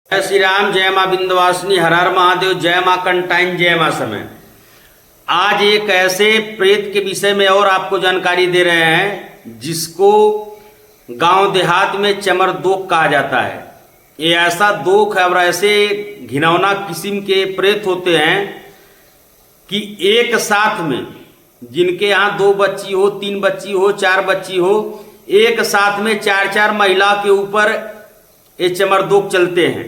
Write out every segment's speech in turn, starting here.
जय श्री राम, जय माँ विंध्यवासिनी, हर हर महादेव, जय माँ कंटाइन, जय माँ समय। आज एक ऐसे प्रेत के विषय में और आपको जानकारी दे रहे हैं जिसको गांव देहात में चमर दोख कहा जाता है। ये ऐसा दोख है और ऐसे घिनौना किस्म के प्रेत होते हैं कि एक साथ में जिनके यहाँ 2 बच्ची हो, 3 बच्ची हो, 4 बच्ची हो, एक साथ में 4-4 महिला के ऊपर ये चमरदोख चलते हैं।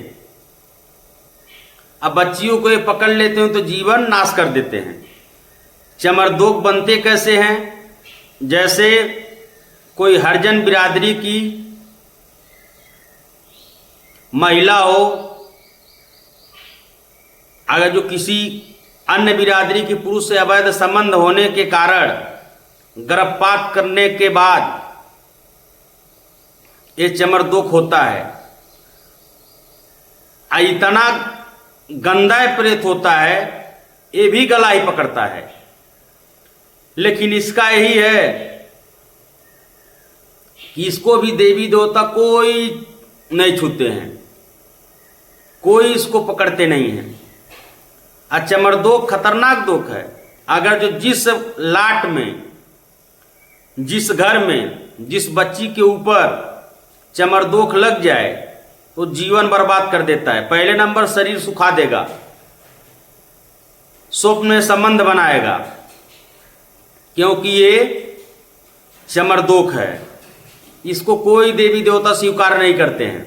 अब बच्चियों को ये पकड़ लेते हैं तो जीवन नाश कर देते हैं। चमरदोख बनते कैसे हैं? जैसे कोई हरिजन बिरादरी की महिला हो, अगर जो किसी अन्य बिरादरी के पुरुष से अवैध संबंध होने के कारण गर्भपात करने के बाद ये चमरदोख होता है। इतना गंदा प्रेत होता है, ये भी गला ही पकड़ता है। लेकिन इसका यही है कि इसको भी देवी देवता कोई नहीं छूते हैं, कोई इसको पकड़ते नहीं हैं। चमरदोख खतरनाक दोख है। अगर जो जिस लाट में, जिस घर में, जिस बच्ची के ऊपर चमरदोख लग जाए तो जीवन बर्बाद कर देता है। पहले नंबर शरीर सुखा देगा, स्वप्न में संबंध बनाएगा, क्योंकि ये चमरदोख है। इसको कोई देवी देवता स्वीकार नहीं करते हैं,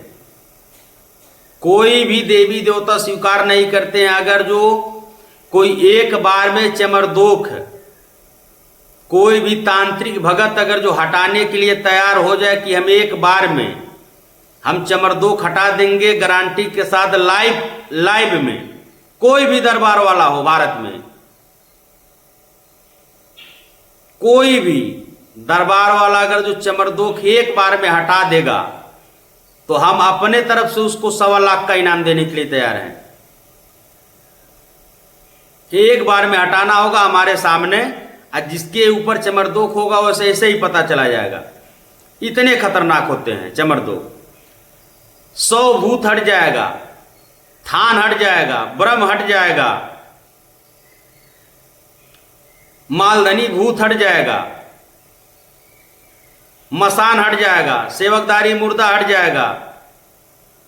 कोई भी देवी देवता स्वीकार नहीं करते हैं। अगर जो कोई एक बार में चमरदोख, कोई भी तांत्रिक भगत अगर जो हटाने के लिए तैयार हो जाए कि हम एक बार में हम चमरदोख हटा देंगे गारंटी के साथ, लाइव में, कोई भी दरबार वाला हो भारत में, कोई भी दरबार वाला अगर जो चमरदोख एक बार में हटा देगा तो हम अपने तरफ से उसको 1.25 लाख का इनाम देने के लिए तैयार हैं। एक बार में हटाना होगा हमारे सामने, और जिसके ऊपर चमरदोख होगा वैसे ऐसे ही पता चला जाएगा। इतने खतरनाक होते हैं चमरदोख। 100 भूत हट जाएगा, थान हट जाएगा, ब्रह्म हट जाएगा, मालधनी भूत हट जाएगा, मसान हट जाएगा, सेवकदारी मुर्दा हट जाएगा,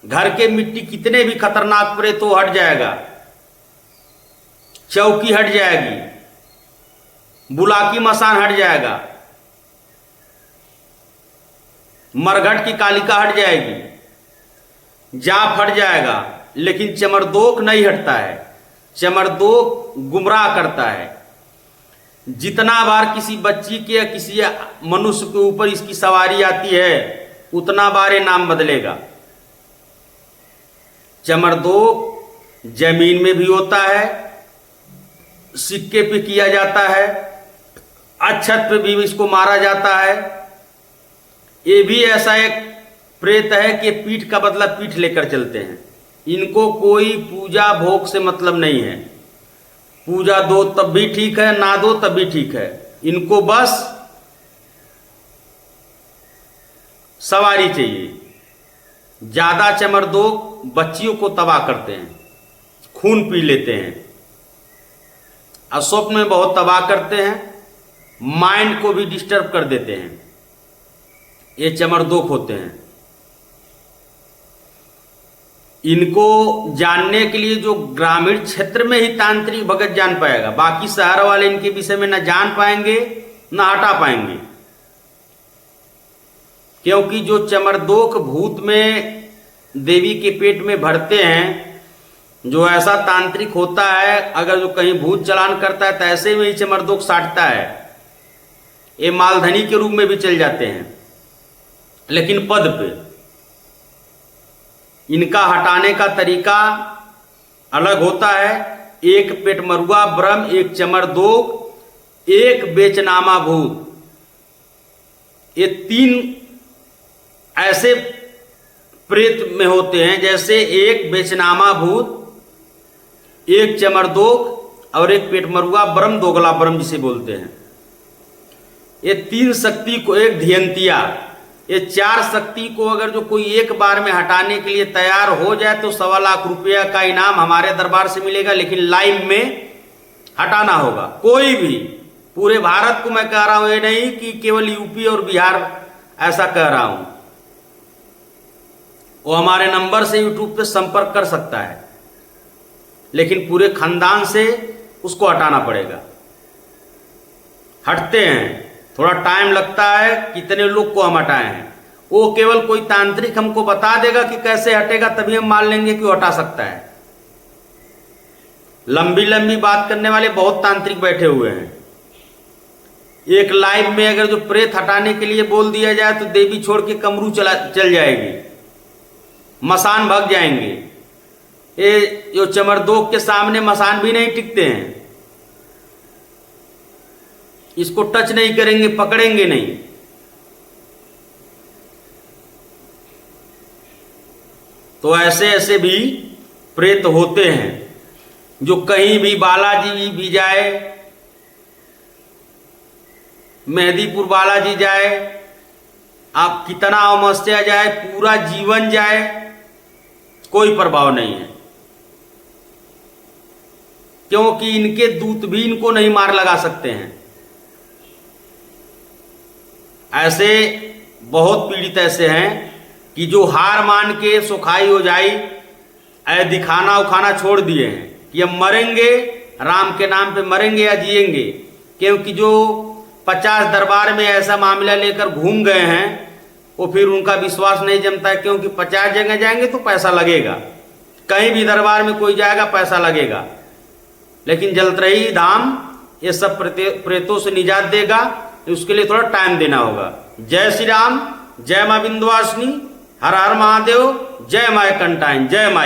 घर के मिट्टी कितने भी खतरनाक प्रेत हो हट जाएगा, चौकी हट जाएगी, बुलाकी मसान हट जाएगा, मरघट की कालिका हट जाएगी, जाप हट जाएगा। लेकिन चमरदोख नहीं हटता है। चमरदोख गुमराह करता है। जितना बार किसी बच्ची के या किसी मनुष्य के ऊपर इसकी सवारी आती है उतना बार ये नाम बदलेगा। चमरदोख जमीन में भी होता है, सिक्के पे किया जाता है, अक्षत पे भी इसको मारा जाता है। ये भी ऐसा एक प्रेत है कि पीठ का बदला पीठ लेकर चलते हैं। इनको कोई पूजा भोग से मतलब नहीं है। पूजा दो तब भी ठीक है, ना दो तब भी ठीक है। इनको बस सवारी चाहिए। ज्यादा चमरदोख बच्चियों को तबाह करते हैं, खून पी लेते हैं, और स्वप्न में बहुत तबाह करते हैं, माइंड को भी डिस्टर्ब कर देते हैं। ये चमरदोख होते हैं। इनको जानने के लिए जो ग्रामीण क्षेत्र में ही तांत्रिक भगत जान पाएगा, बाकी शहर वाले इनके विषय में ना जान पाएंगे ना हटा पाएंगे। क्योंकि जो चमरदोख भूत में देवी के पेट में भरते हैं, जो ऐसा तांत्रिक होता है, अगर जो कहीं भूत चलान करता है तो ऐसे में ही चमरदोख साटता है। ये मालधनी के रूप में भी चल जाते हैं, लेकिन पद पे। इनका हटाने का तरीका अलग होता है। एक पेटमरुआ ब्रह्म, एक चमरदोख, एक बेचनामा भूत, ये 3 ऐसे प्रेत में होते हैं। जैसे एक बेचनामा भूत, एक चमरदोख और एक पेटमरुआ ब्रह्म, दोगला ब्रह्म जिसे बोलते हैं। ये 3 शक्ति को, एक धियंतिया, ये 4 शक्ति को अगर जो कोई एक बार में हटाने के लिए तैयार हो जाए तो 1.25 लाख रुपया का इनाम हमारे दरबार से मिलेगा। लेकिन लाइव में हटाना होगा, कोई भी, पूरे भारत को मैं कह रहा हूं, ये नहीं कि केवल यूपी और बिहार ऐसा कह रहा हूं। वो हमारे नंबर से यूट्यूब पे संपर्क कर सकता है, लेकिन पूरे खानदान से उसको हटाना पड़ेगा। हटते हैं, थोड़ा टाइम लगता है, कितने लोग को हम हटाए हैं, वो केवल कोई तांत्रिक हमको बता देगा कि कैसे हटेगा, तभी हम मान लेंगे कि वो हटा सकता है। लंबी लंबी बात करने वाले बहुत तांत्रिक बैठे हुए हैं। एक लाइव में अगर जो प्रेत हटाने के लिए बोल दिया जाए तो देवी छोड़ के कमरू चल जाएगी, मसान भग जाएंगे। ये जो चमरदोग के सामने मसान भी नहीं टिकते हैं, इसको टच नहीं करेंगे, पकड़ेंगे नहीं। तो ऐसे ऐसे भी प्रेत होते हैं जो कहीं भी, बालाजी भी जाए, मेहदीपुर बालाजी जाए, आप कितना अमावस्या जाए, पूरा जीवन जाए, कोई प्रभाव नहीं है, क्योंकि इनके दूत भी इनको नहीं मार लगा सकते हैं। ऐसे बहुत पीड़ित ऐसे हैं कि जो हार मान के सुखाई हो जाई, दिखाना उखाना छोड़ दिए हैं कि हम मरेंगे, राम के नाम पे मरेंगे या जिएंगे। क्योंकि जो 50 दरबार में ऐसा मामला लेकर घूम गए हैं, वो फिर उनका विश्वास नहीं जमता है, क्योंकि 50 जगह जाएंगे तो पैसा लगेगा, कहीं भी दरबार में कोई जाएगा पैसा लगेगा। लेकिन जलत्रयी धाम ये सब प्रेतों से निजात देगा, उसके लिए थोड़ा टाइम देना होगा। जय श्री राम, जय मां विंध्यवासिनी, हर हर महादेव, जय मां कंटाइन, जय मां।